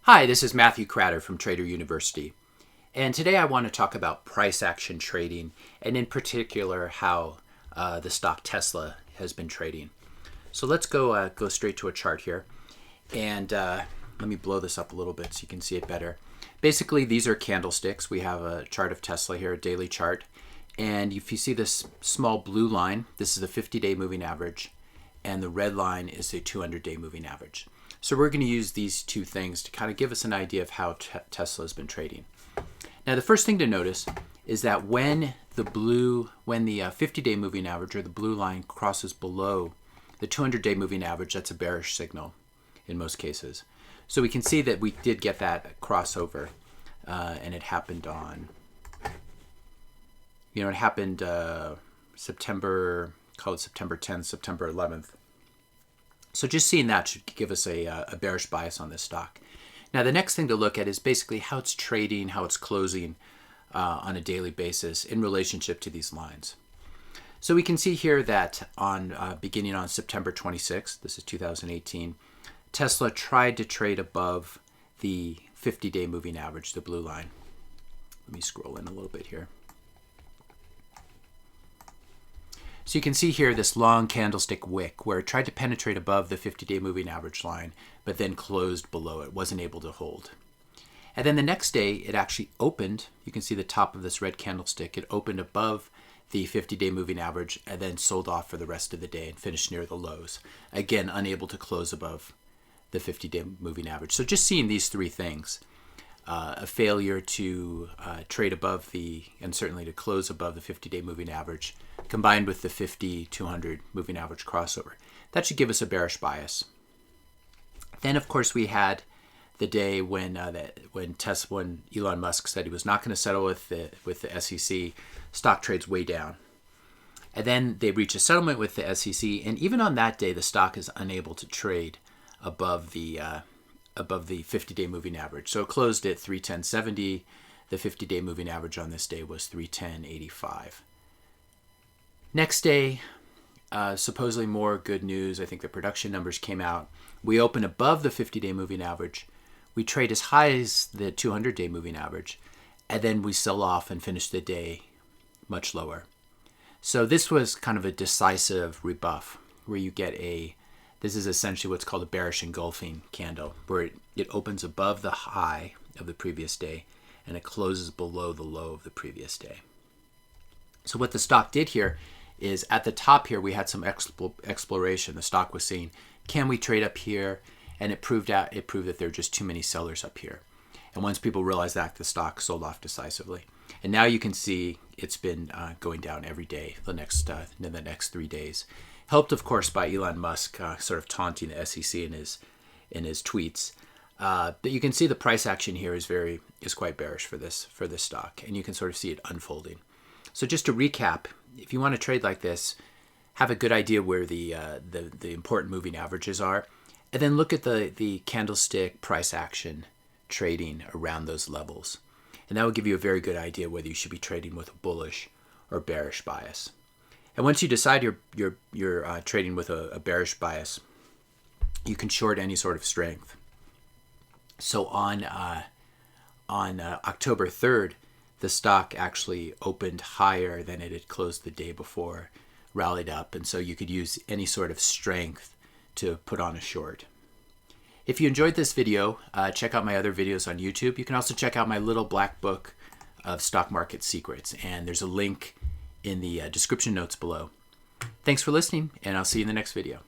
Hi, this is Matthew Cratter from Trader University, and today I want to talk about price action trading, and in particular how the stock Tesla has been trading. So let's go straight to a chart here, and let me blow this up a little bit so you can see it better. Basically, these are candlesticks. We have a chart of Tesla here, a daily chart, and if you see this small blue line, this is a 50-day moving average, and the red line is a 200-day moving average. So we're going to use these two things to kind of give us an idea of how Tesla has been trading. Now, the first thing to notice is that when the 50-day moving average, or the blue line, crosses below the 200-day moving average, that's a bearish signal in most cases. So we can see that we did get that crossover, and it happened on, September 10th, September 11th. So just seeing that should give us a bearish bias on this stock. Now, the next thing to look at is basically how it's trading, how it's closing on a daily basis in relationship to these lines. So we can see here that beginning on September 26th, this is 2018, Tesla tried to trade above the 50-day moving average, the blue line. Let me scroll in a little bit here. So you can see here this long candlestick wick where it tried to penetrate above the 50-day moving average line, but then closed below it, wasn't able to hold. And then the next day, it actually opened. You can see the top of this red candlestick. It opened above the 50-day moving average and then sold off for the rest of the day and finished near the lows. Again, unable to close above the 50-day moving average. So just seeing these three things, a failure to trade above and certainly to close above the 50-day moving average, combined with the 50-200 moving average crossover. That should give us a bearish bias. Then, of course, we had the day when Elon Musk said he was not going to settle with the SEC. Stock trades way down. And then they reach a settlement with the SEC, and even on that day, the stock is unable to trade above the 50-day moving average. So it closed at 310.70. The 50-day moving average on this day was 310.85. Next day, supposedly more good news. I think the production numbers came out. We open above the 50-day moving average. We trade as high as the 200-day moving average, and then we sell off and finish the day much lower. So this was kind of a decisive rebuff where you get this is essentially what's called a bearish engulfing candle, where it opens above the high of the previous day and it closes below the low of the previous day. So what the stock did here is at the top here, we had some exploration. The stock was saying, can we trade up here? And it proved that there are just too many sellers up here. And once people realized that, the stock sold off decisively. And now you can see it's been going down every day in the next 3 days. Helped, of course, by Elon Musk sort of taunting the SEC in his tweets. But you can see the price action here is quite bearish for this stock, and you can sort of see it unfolding. So just to recap, if you want to trade like this, have a good idea where the important moving averages are, and then look at the candlestick price action trading around those levels, and that will give you a very good idea whether you should be trading with a bullish or bearish bias. And once you decide you're trading with a bearish bias, you can short any sort of strength. So on October 3rd, the stock actually opened higher than it had closed the day before, rallied up, and so you could use any sort of strength to put on a short. If you enjoyed this video, check out my other videos on YouTube. You can also check out my little black book of stock market secrets, and there's a link in the description notes below. Thanks for listening, and I'll see you in the next video.